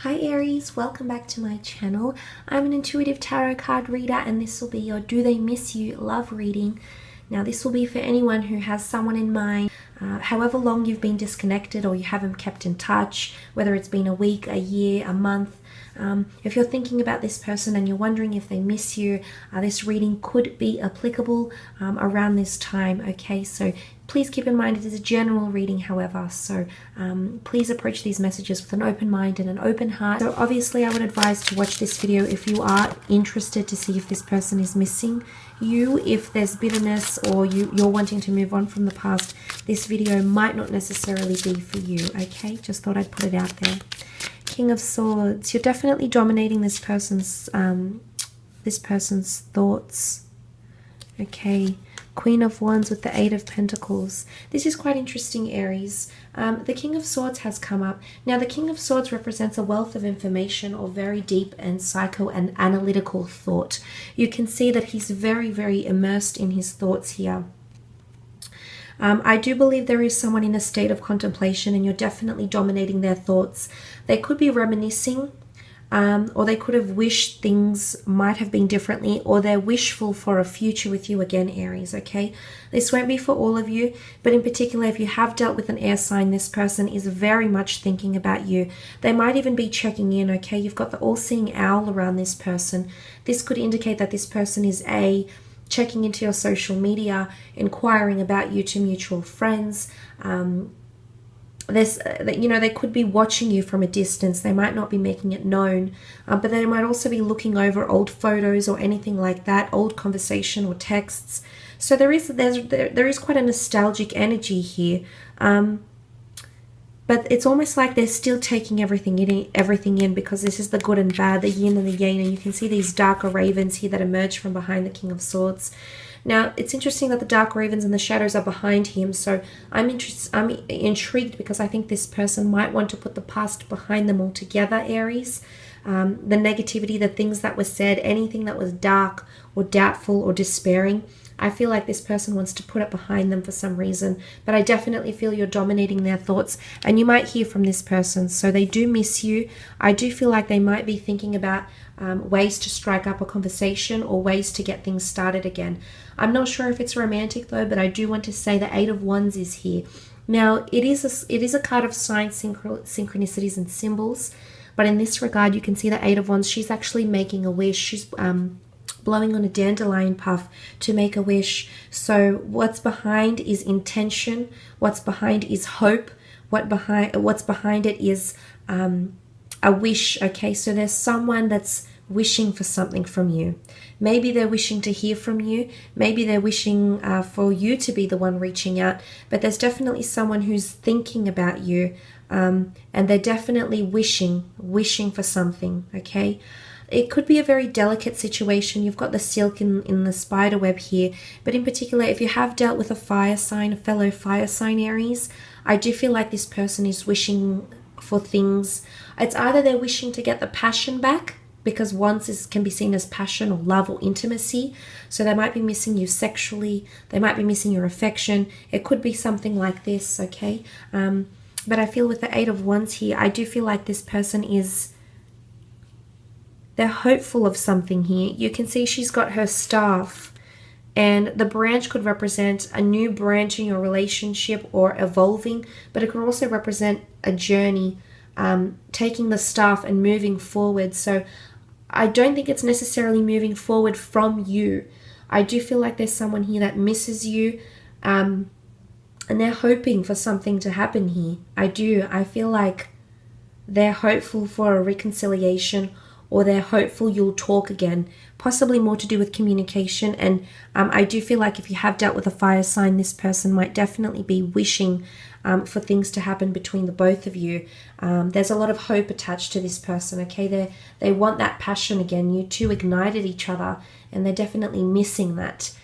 Hi Aries, welcome back to my channel. I'm an intuitive tarot card reader and this will be your Do They Miss You love reading. Now this will be for anyone who has someone in mind, however long you've been disconnected or you haven't kept in touch, whether it's been a week, a year, a month. If you're thinking about this person and you're wondering if they miss you, this reading could be applicable around this time, okay? So please keep in mind it is a general reading, however, so please approach these messages with an open mind and an open heart. So obviously I would advise to watch this video if you are interested to see if this person is missing you. If there's bitterness or you're wanting to move on from the past, this video might not necessarily be for you, okay? Just thought I'd put it out there. King of Swords, you're definitely dominating this person's thoughts, okay? Queen of Wands with the Eight of Pentacles. This is quite interesting, Aries. The King of Swords has come up. Now, the King of Swords represents a wealth of information or very deep and psycho and analytical thought. You can see that he's very, very immersed in his thoughts here. I do believe there is someone in a state of contemplation and you're definitely dominating their thoughts. They could be reminiscing, or they could have wished things might have been differently, or they're wishful for a future with you again, Aries, okay? This won't be for all of you, but in particular, if you have dealt with an air sign, this person is very much thinking about you. They might even be checking in, okay? You've got the all-seeing owl around this person. This could indicate that this person is checking into your social media, inquiring about you to mutual friends. They could be watching you from a distance. They might not be making it known, but they might also be looking over old photos or anything like that, old conversation or texts. So there is quite a nostalgic energy here. But it's almost like they're still taking everything in because this is the good and bad, the yin and the yang, and you can see these darker ravens here that emerge from behind the King of Swords. Now, it's interesting that the dark ravens and the shadows are behind him, so I'm intrigued because I think this person might want to put the past behind them altogether, Aries. The negativity, the things that were said, anything that was dark or doubtful or despairing, I feel like this person wants to put it behind them for some reason, but I definitely feel you're dominating their thoughts and you might hear from this person. So they do miss you. I do feel like they might be thinking about ways to strike up a conversation or ways to get things started again. I'm not sure if it's romantic though, but I do want to say the Eight of Wands is here. Now, it is a card of signs, synchronicities and symbols, but in this regard, you can see the Eight of Wands. She's actually making a wish. She's blowing on a dandelion puff to make a wish. So what's behind is intention. What's behind is hope. What's behind it is a wish. Okay, so there's someone that's wishing for something from you. Maybe they're wishing to hear from you. Maybe they're wishing for you to be the one reaching out. But there's definitely someone who's thinking about you, and they're definitely wishing for something. Okay. It could be a very delicate situation. You've got the silk in the spider web here. But in particular, if you have dealt with a fire sign, a fellow fire sign, Aries, I do feel like this person is wishing for things. It's either they're wishing to get the passion back, because wands can be seen as passion or love or intimacy. So they might be missing you sexually. They might be missing your affection. It could be something like this, okay? But I feel with the Eight of Wands here, I do feel like this person they're hopeful of something here. You can see she's got her staff, and the branch could represent a new branch in your relationship or evolving, but it could also represent a journey, taking the staff and moving forward. So I don't think it's necessarily moving forward from you. I do feel like there's someone here that misses you, and they're hoping for something to happen here. I feel like they're hopeful for a reconciliation, or they're hopeful you'll talk again, possibly more to do with communication. And I do feel like if you have dealt with a fire sign, this person might definitely be wishing for things to happen between the both of you. There's a lot of hope attached to this person, okay? They want that passion again. You two ignited each other, and they're definitely missing that.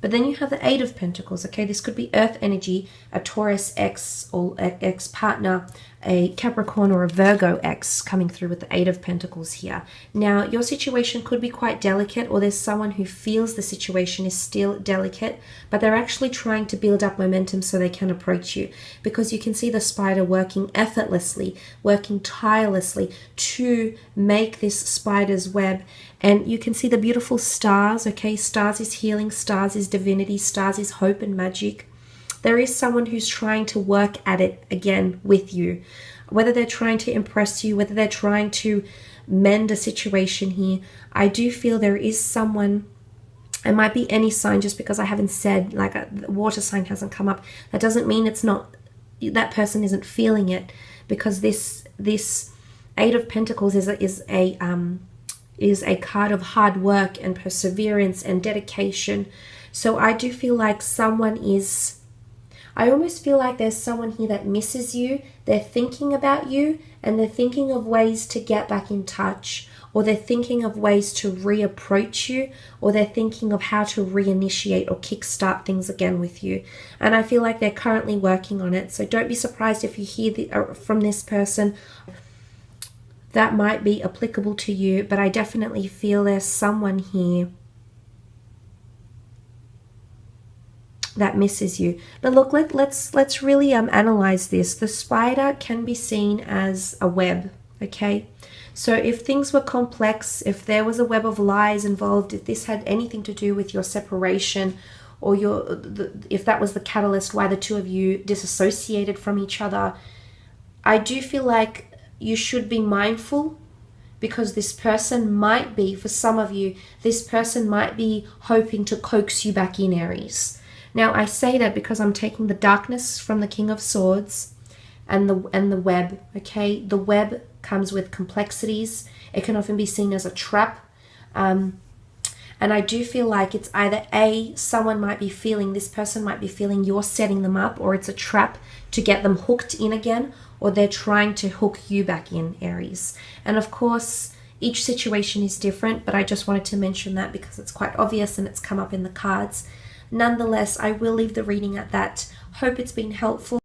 But then you have the Eight of Pentacles, okay? This could be earth energy, a Taurus ex or ex-partner, a Capricorn or a Virgo ex coming through with the Eight of Pentacles here. Now, your situation could be quite delicate, or there's someone who feels the situation is still delicate, but they're actually trying to build up momentum so they can approach you, because you can see the spider working effortlessly, working tirelessly to make this spider's web. And you can see the beautiful stars, okay? Stars is healing, stars is divinity, stars is hope and magic. There is someone who's trying to work at it again with you. Whether they're trying to impress you, whether they're trying to mend a situation here, I do feel there is someone. It might be any sign, just because I haven't said, like a water sign hasn't come up. That doesn't mean it's not, that person isn't feeling it, because this Eight of Pentacles is a card of hard work and perseverance and dedication. So I do feel like someone is, I almost feel like there's someone here that misses you. They're thinking about you, and they're thinking of ways to get back in touch, or they're thinking of ways to reapproach you, or they're thinking of how to reinitiate or kickstart things again with you. And I feel like they're currently working on it. So don't be surprised if you hear from this person. That might be applicable to you, but I definitely feel there's someone here that misses you. But look, let's really analyze this. The spider can be seen as a web, okay? So if things were complex, if there was a web of lies involved, if this had anything to do with your separation, or if that was the catalyst why the two of you disassociated from each other, I do feel like you should be mindful, because this person might be, for some of you, this person might be hoping to coax you back in, Aries. Now, I say that because I'm taking the darkness from the King of Swords and the web, okay? The web comes with complexities. It can often be seen as a trap. And I do feel like it's either someone might be feeling, this person might be feeling you're setting them up, or it's a trap to get them hooked in again, or they're trying to hook you back in, Aries. And of course, each situation is different, but I just wanted to mention that because it's quite obvious and it's come up in the cards. Nonetheless, I will leave the reading at that. Hope it's been helpful.